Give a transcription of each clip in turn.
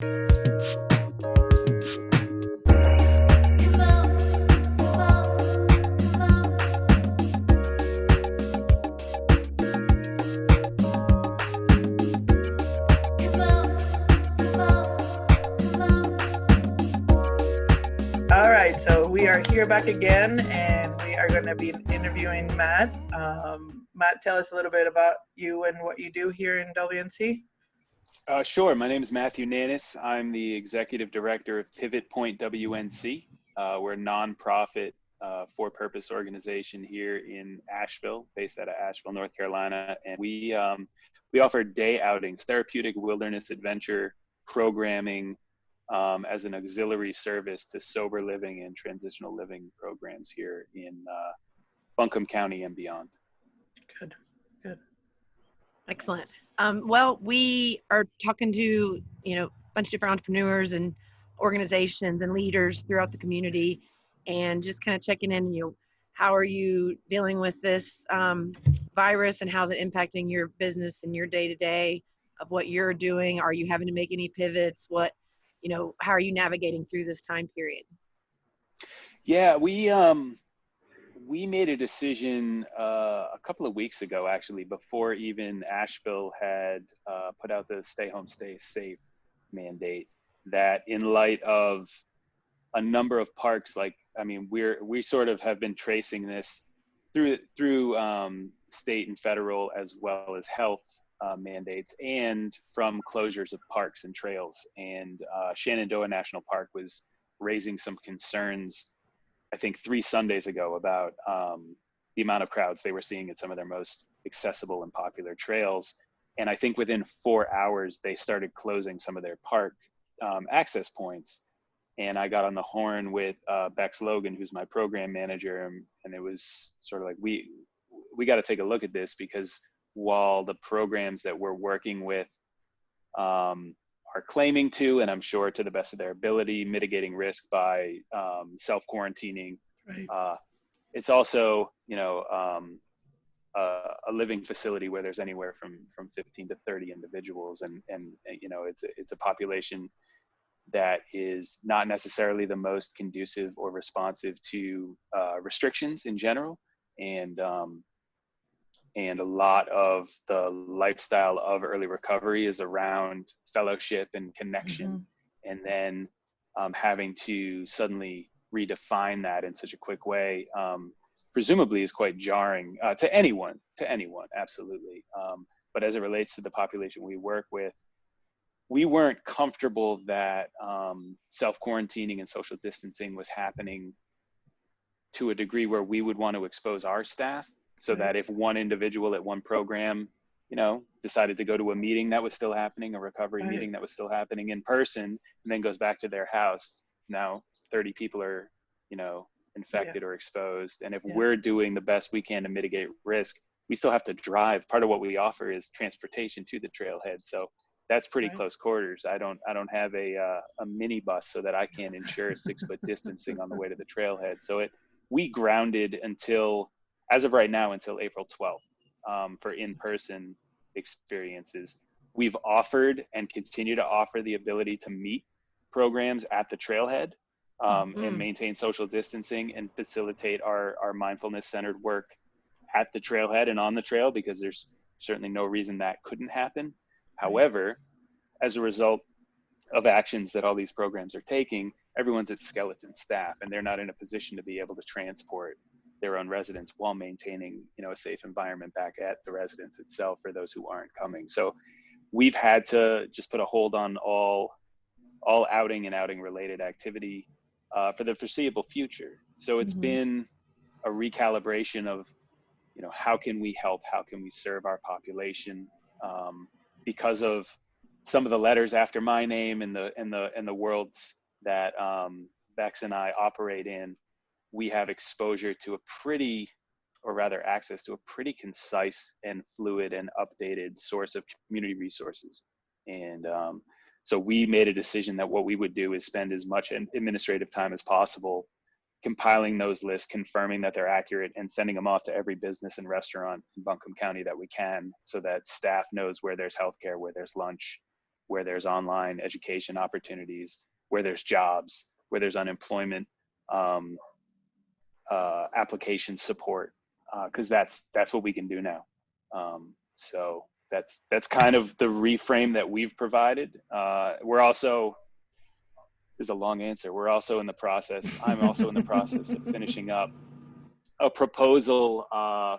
All right, so we are here back again, and we are going to be interviewing Matt. Matt, tell us a little bit about you and what you do here in WNC. Sure. My name is Matthew Nanis. I'm the executive director of PIVOTPoint WNC. We're a nonprofit for-purpose organization here in Asheville, based out of Asheville, North Carolina. And we offer day outings, therapeutic wilderness adventure programming as an auxiliary service to sober living and transitional living programs here in Buncombe County and beyond. Good. Excellent. Well, we are talking to, a bunch of different entrepreneurs and organizations and leaders throughout the community, and just kind of checking in, how are you dealing with this virus, and how's it impacting your business and your day-to-day of what you're doing? Are you having to make any pivots? How are you navigating through this time period? Yeah, we made a decision a couple of weeks ago, actually, before even Asheville had put out the stay home, stay safe mandate, that in light of a number of parks, we sort of have been tracing this through state and federal, as well as health mandates, and from closures of parks and trails. And Shenandoah National Park was raising some concerns, I think 3 Sundays ago, about the amount of crowds they were seeing at some of their most accessible and popular trails. And I think within 4 hours, they started closing some of their park access points. And I got on the horn with Bex Logan, who's my program manager. And it was sort of like, we got to take a look at this, because while the programs that we're working with are claiming to, and I'm sure to the best of their ability, mitigating risk by self-quarantining. Right. It's also, a living facility where there's anywhere from 15 to 30 individuals. And it's a population that is not necessarily the most conducive or responsive to restrictions in general. And a lot of the lifestyle of early recovery is around fellowship and connection. Mm-hmm. And then having to suddenly redefine that in such a quick way, presumably is quite jarring to anyone, absolutely. But as it relates to the population we work with, we weren't comfortable that self-quarantining and social distancing was happening to a degree where we would want to expose our staff. So that if one individual at one program, decided to go to a meeting that was still happening, a recovery meeting that was still happening in person, and then goes back to their house, now 30 people are, infected or exposed. And if we're doing the best we can to mitigate risk, we still have to drive. Part of what we offer is transportation to the trailhead. So that's pretty close quarters. I don't have a mini bus so that I can ensure 6-foot distancing on the way to the trailhead. So we grounded as of right now, until April 12th for in-person experiences. We've offered and continue to offer the ability to meet programs at the trailhead and maintain social distancing and facilitate our mindfulness-centered work at the trailhead and on the trail, because there's certainly no reason that couldn't happen. However, as a result of actions that all these programs are taking, everyone's at skeleton staff, and they're not in a position to be able to transport their own residents while maintaining, a safe environment back at the residence itself for those who aren't coming. So we've had to just put a hold on all outing and outing related activity for the foreseeable future. So it's been a recalibration of, how can we help? How can we serve our population? Because of some of the letters after my name and the worlds that Bex and I operate in, we have exposure to access to a pretty concise and fluid and updated source of community resources. And so we made a decision that what we would do is spend as much administrative time as possible compiling those lists, confirming that they're accurate, and sending them off to every business and restaurant in Buncombe County that we can, so that staff knows where there's healthcare, where there's lunch, where there's online education opportunities, where there's jobs, where there's unemployment application support, because that's what we can do now. So that's kind of the reframe that we've provided. We're also, is a long answer. We're also in the process. I'm also in the process of finishing up a proposal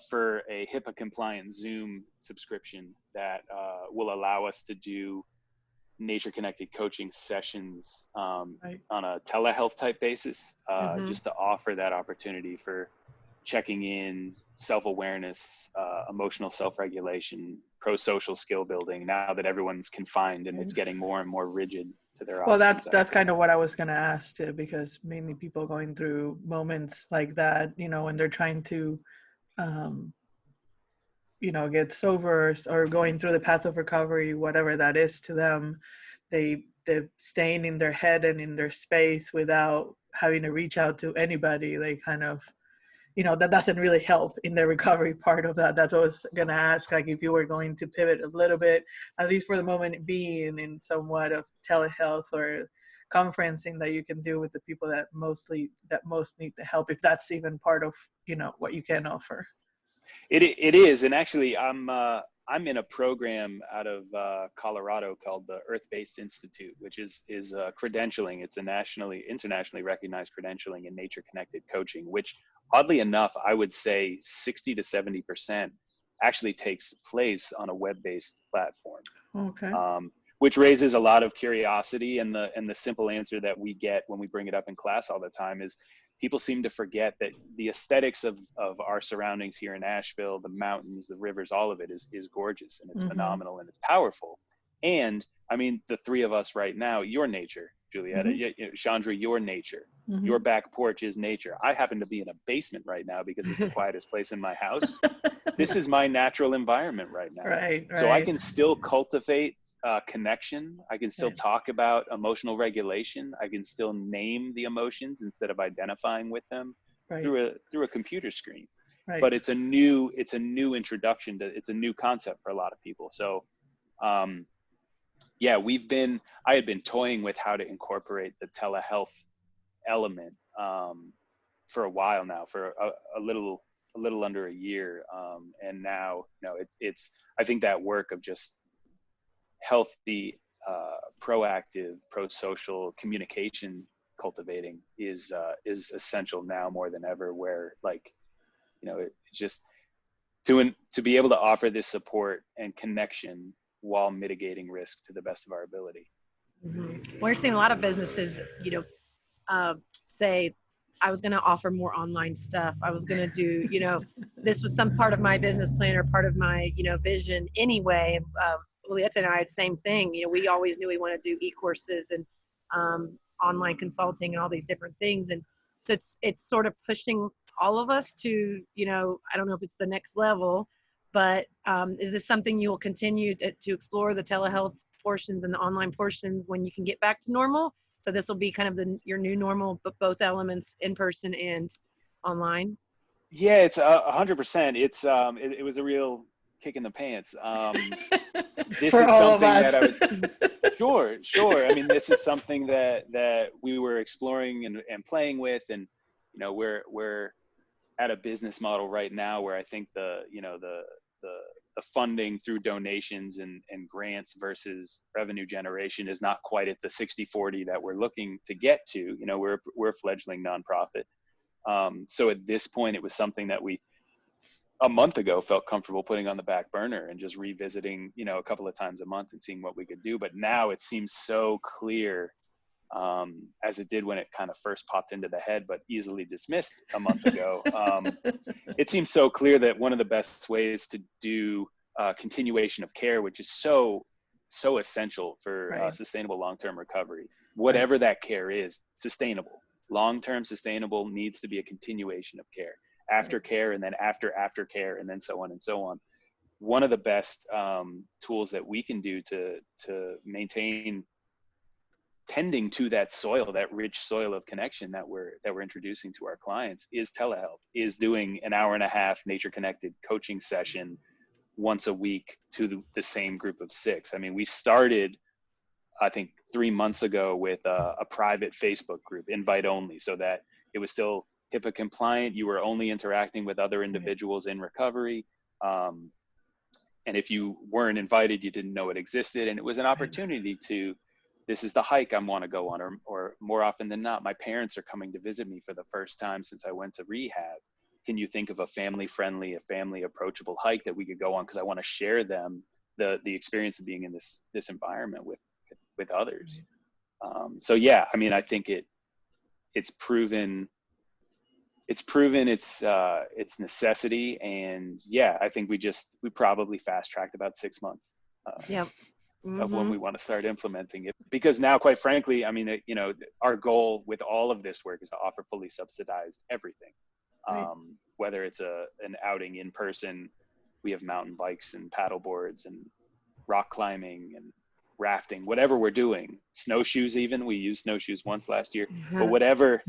for a HIPAA compliant Zoom subscription that will allow us to do nature connected coaching sessions on a telehealth type basis, just to offer that opportunity for checking in, self-awareness, emotional self-regulation, pro-social skill building, now that everyone's confined and it's getting more and more rigid to their Well, that's kind of what I was going to ask too, because mainly people going through moments like that, when they're trying to get sober or going through the path of recovery, whatever that is to them, they're staying in their head and in their space without having to reach out to anybody. They kind of, that doesn't really help in the recovery part of that. That's what I was going to ask, like if you were going to pivot a little bit, at least for the moment being, in somewhat of telehealth or conferencing that you can do with the people that most need the help, if that's even part of, what you can offer. It is, and actually, I'm in a program out of Colorado called the Earth-Based Institute, which is credentialing. It's a internationally recognized credentialing in nature-connected coaching, which, oddly enough, I would say 60 to 70% actually takes place on a web-based platform. Okay. Which raises a lot of curiosity, and the simple answer that we get when we bring it up in class all the time is, people seem to forget that the aesthetics of our surroundings here in Asheville, the mountains, the rivers, all of it is gorgeous, and it's phenomenal, and it's powerful. And I mean, the three of us right now, your nature, Julietta, Chandra, your nature, your back porch is nature. I happen to be in a basement right now because it's the quietest place in my house. This is my natural environment right now. Right. So I can still cultivate connection. I can still talk about emotional regulation. I can still name the emotions instead of identifying with them through a computer screen. Right. But it's a new introduction it's a new concept for a lot of people. So I had been toying with how to incorporate the telehealth element for a while now, for a little under a year, and now it's I think that work of just healthy, proactive, pro-social communication cultivating is essential now more than ever, where it's just to be able to offer this support and connection while mitigating risk to the best of our ability. We're seeing a lot of businesses, say, I was going to offer more online stuff. I was going to do, this was some part of my business plan or part of my, vision anyway. Julietta and I had the same thing. We always knew we wanted to do e-courses and online consulting and all these different things. And so it's sort of pushing all of us to, I don't know if it's the next level, but is this something you will continue to explore, the telehealth portions and the online portions, when you can get back to normal? So this will be kind of your new normal, but both elements, in person and online. Yeah, it's 100%. It's it was a real kick in the pants. This For is all something of us. that I was sure. I mean, this is something that we were exploring and playing with, and we're at a business model right now where I think the funding through donations and grants versus revenue generation is not quite at the 60-40 that we're looking to get to. We're a fledgling nonprofit. So at this point, it was something that we, a month ago, felt comfortable putting on the back burner and just revisiting, a couple of times a month and seeing what we could do. But now it seems so clear, as it did when it kind of first popped into the head, but easily dismissed a month ago. It seems so clear that one of the best ways to do continuation of care, which is so essential for sustainable long-term recovery, whatever that care is, sustainable, long-term sustainable, needs to be a continuation of care, aftercare, and then aftercare, and then so on and so on. One of the best tools that we can do to maintain tending to that soil, that rich soil of connection that we're introducing to our clients, is telehealth, is doing an hour and a half nature connected coaching session once a week to the same group of 6. I mean, we started I think 3 months ago with a private Facebook group, invite only, so that it was still HIPAA compliant. You were only interacting with other individuals in recovery. And if you weren't invited, you didn't know it existed. And it was an opportunity to, this is the hike I want to go on, or more often than not, my parents are coming to visit me for the first time since I went to rehab. Can you think of a family-friendly, a family approachable hike that we could go on? Because I want to share them the experience of being in this environment with others. So yeah, I mean, I think it's proven its necessity. And yeah, I think we probably fast tracked about 6 months of when we want to start implementing it, because now, quite frankly, I mean, you know, our goal with all of this work is to offer fully subsidized everything. Whether it's an outing in person, we have mountain bikes and paddle boards and rock climbing and rafting, whatever we're doing, snowshoes, even we used snowshoes once last year, but whatever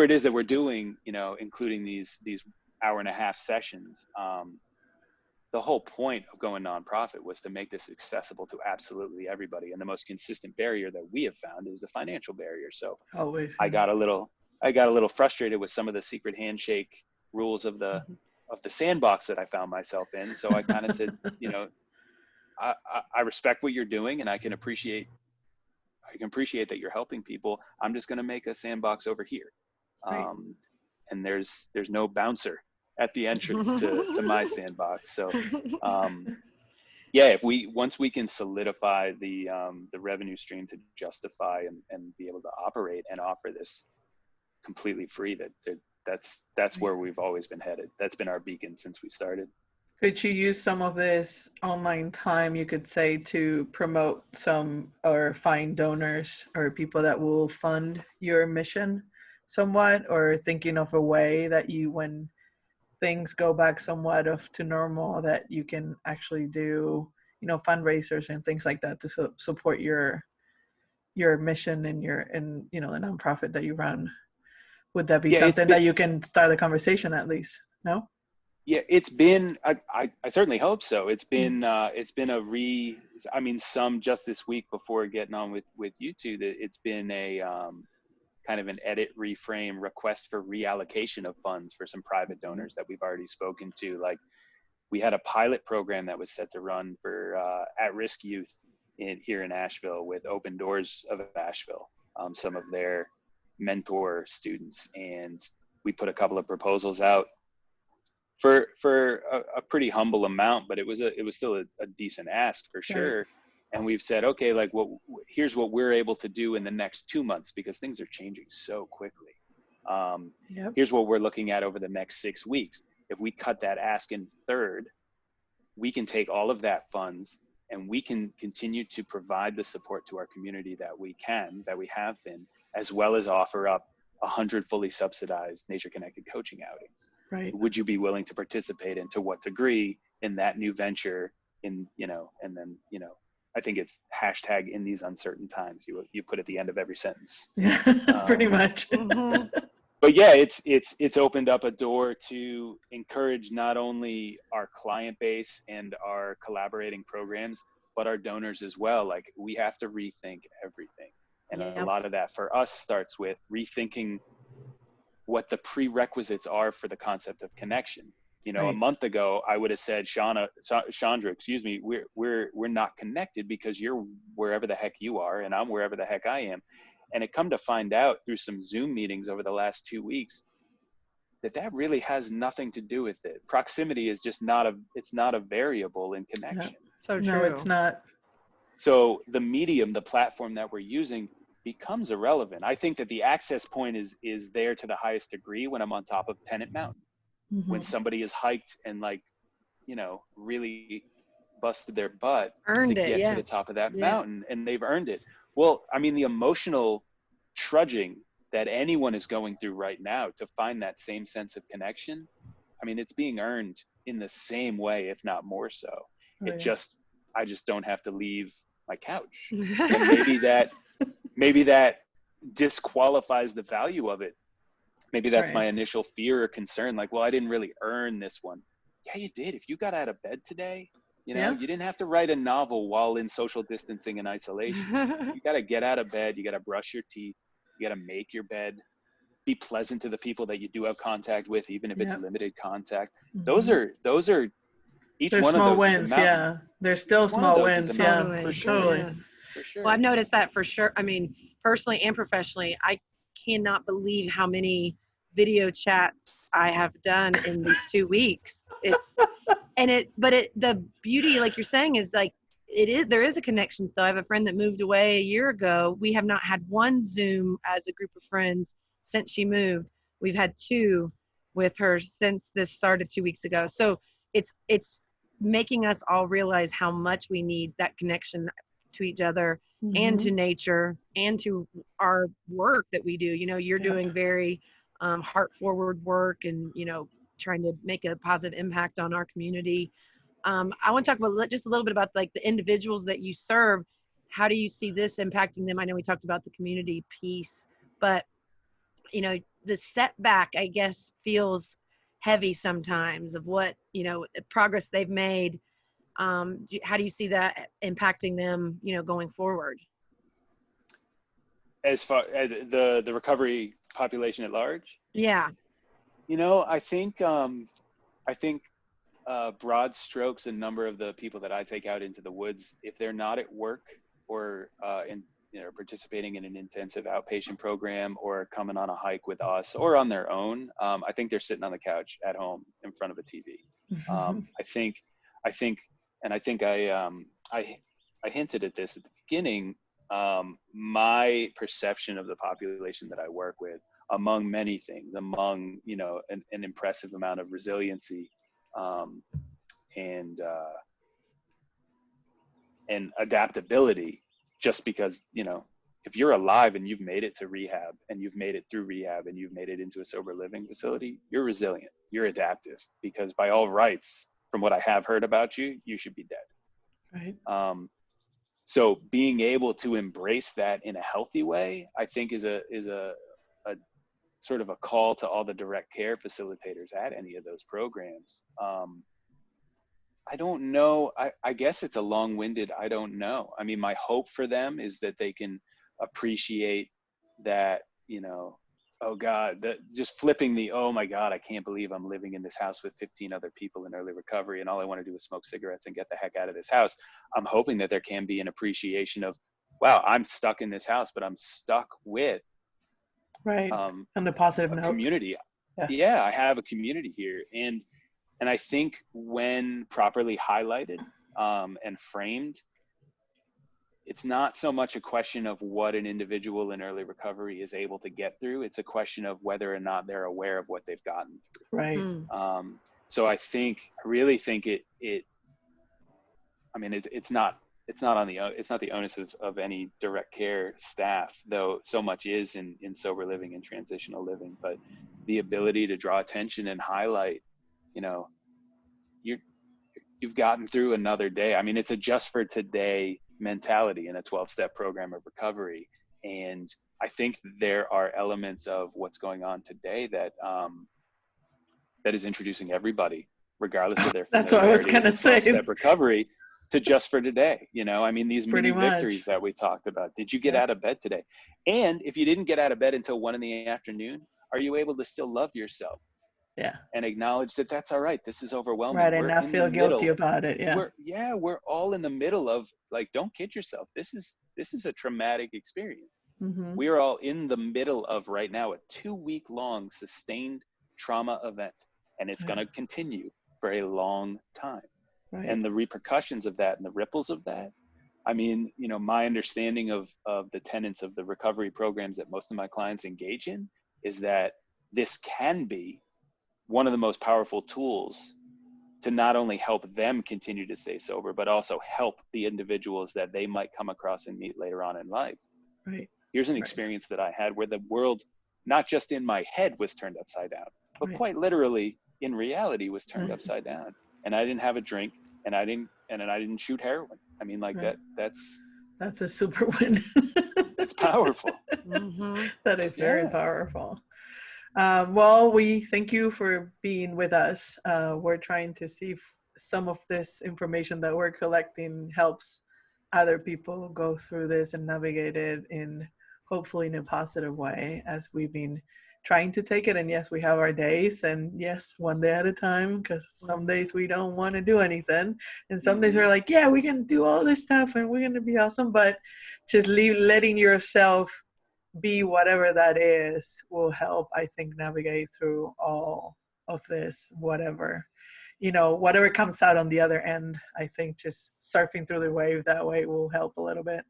it is that we're doing, you know, including these hour-and-a-half sessions, the whole point of going nonprofit was to make this accessible to absolutely everybody. And the most consistent barrier that we have found is the financial barrier. So always, I got a little frustrated with some of the secret handshake rules of the sandbox that I found myself in. So I kind of said, you know, I respect what you're doing, and I can appreciate that you're helping people. I'm just going to make a sandbox over here. And there's no bouncer at the entrance to my sandbox. So yeah, once we can solidify the revenue stream to justify and be able to operate and offer this completely free, that's where we've always been headed. That's been our beacon since we started. Could you use some of this online time, you could say, to promote some or find donors or people that will fund your mission somewhat, or thinking of a way that you, when things go back somewhat to normal, that you can actually do, you know, fundraisers and things like that to support your mission and you know, the nonprofit that you run? Would that be something that you can start the conversation at least? No? Yeah, it's been, I certainly hope so. It's been I mean, some just this week before getting on with you two, that it's been a kind of an edit, reframe, request for reallocation of funds for some private donors that we've already spoken to. Like, we had a pilot program that was set to run for at-risk youth here in Asheville with Open Doors of Asheville, some of their mentor students. And we put a couple of proposals out for a pretty humble amount, but it was still a decent ask for sure. Right. And we've said, okay, like, here's what we're able to do in the next 2 months, because things are changing so quickly. Here's what we're looking at over the next 6 weeks. If we cut that ask in third, we can take all of that funds and we can continue to provide the support to our community that we have been, as well as offer up 100 fully subsidized nature-connected coaching outings. Right. Would you be willing to participate, and to what degree, in that new venture? And then, I think it's hashtag in these uncertain times. You put at the end of every sentence. Pretty much. But yeah, it's opened up a door to encourage not only our client base and our collaborating programs, but our donors as well. Like, we have to rethink everything. And a lot of that for us starts with rethinking what the prerequisites are for the concept of connection. You know, right. A month ago, I would have said, Chandra, excuse me, we're not connected because you're wherever the heck you are, and I'm wherever the heck I am. And it come to find out through some Zoom meetings over the last 2 weeks that really has nothing to do with it. Proximity is just not a variable in connection. Yeah. So true. No, it's not. So the medium, the platform that we're using, becomes irrelevant. I think that the access point is there to the highest degree when I'm on top of Tennant Mountain. Mm-hmm. When somebody has hiked and, like, really busted their butt to get to the top of that mountain, and they've earned it. Well, I mean, the emotional trudging that anyone is going through right now to find that same sense of connection, I mean, it's being earned in the same way, if not more so. I just don't have to leave my couch. And maybe that disqualifies the value of it. Maybe that's my initial fear or concern. Like, well, I didn't really earn this one. Yeah, you did. If you got out of bed today, You know, you didn't have to write a novel while in social distancing and isolation. You got to get out of bed. You got to brush your teeth. You got to make your bed. Be pleasant to the people that you do have contact with, even if it's limited contact. Those are each They're one of small those wins. is a mountain. Yeah. They're still Each one of small those is wins. a mountain, Yeah. for sure. Totally. Yeah. For sure. Well, I've noticed that for sure. I mean, personally and professionally, I cannot believe how many video chats I have done in these 2 weeks. The beauty, like you're saying, is like, there is a connection. So I have a friend that moved away a year ago. We have not had one Zoom as a group of friends since she moved. We've had 2 with her since this started 2 weeks ago. So it's making us all realize how much we need that connection to each other and to nature and to our work that we do. You know, you're doing very heart forward work and, you know, trying to make a positive impact on our community. I want to talk about just a little bit about like the individuals that you serve. How do you see this impacting them? I know we talked about the community piece, but you know, the setback, I guess, feels heavy sometimes of what, you know, progress they've made. How do you see that impacting them, you know, going forward? As far as the recovery population at large? Yeah. You know, I think broad strokes, a number of the people that I take out into the woods, if they're not at work or participating in an intensive outpatient program or coming on a hike with us or on their own, I think they're sitting on the couch at home in front of a TV. I hinted at this at the beginning. My perception of the population that I work with, among many things, among, you know, an impressive amount of resiliency, and adaptability, just because, you know, if you're alive and you've made it to rehab and you've made it through rehab and you've made it into a sober living facility, you're resilient, you're adaptive, because by all rights, from what I have heard about you, you should be dead. Right. So being able to embrace that in a healthy way, I think is a sort of a call to all the direct care facilitators at any of those programs. I don't know. I guess it's a long-winded, I don't know. I mean, my hope for them is that they can appreciate that, you know, oh God, just flipping the, oh my God, I can't believe I'm living in this house with 15 other people in early recovery and all I want to do is smoke cigarettes and get the heck out of this house. I'm hoping that there can be an appreciation of, wow, I'm stuck in this house, but I'm stuck with on the positive note, community. Yeah, I have a community here. And I think when properly highlighted and framed, it's not so much a question of what an individual in early recovery is able to get through. It's a question of whether or not they're aware of what they've gotten through. Right. So I really think I mean, it's not the onus of any direct care staff, though so much is in sober living and transitional living, but the ability to draw attention and highlight, you know, you've gotten through another day. I mean, it's a just for today mentality in a 12-step program of recovery. And I think there are elements of what's going on today that is introducing everybody, regardless of their That's what I was familiarity gonna with say. 12-step recovery, to just for today. You know, I mean, these mini victories that we talked about. Did you get out of bed today? And if you didn't get out of bed until 1 PM, are you able to still love yourself? Yeah. And acknowledge that that's all right. This is overwhelming. Right, and not feel guilty about it. Yeah. We're all in the middle of, like, don't kid yourself. This is a traumatic experience. We are all in the middle of right now a 2-week-long sustained trauma event, and it's going to continue for a long time. Right. And the repercussions of that and the ripples of that. I mean, you know, my understanding of the tenets of the recovery programs that most of my clients engage in is that this can be one of the most powerful tools to not only help them continue to stay sober, but also help the individuals that they might come across and meet later on in life. Right. Here's an experience that I had where the world, not just in my head, was turned upside down, but quite literally in reality was turned upside down. And I didn't have a drink, and I didn't shoot heroin. I mean, like that's a super win. It's powerful. That is very powerful. Well, we thank you for being with us. We're trying to see some of this information that we're collecting helps other people go through this and navigate it in hopefully in a positive way as we've been trying to take it. And yes, we have our days, and yes, one day at a time, because some days we don't want to do anything, and some days we're like, yeah, we can do all this stuff and we're going to be awesome, but just letting yourself be whatever that is will help, I think, navigate through all of this, whatever comes out on the other end. I think just surfing through the wave that way will help a little bit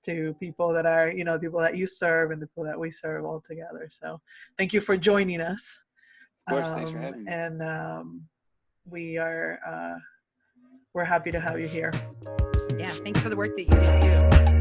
to people that are, people that you serve and the people that we serve all together. So thank you for joining us. Of course, thanks for having me. And we're happy to have you here. Yeah, thanks for the work that you do too.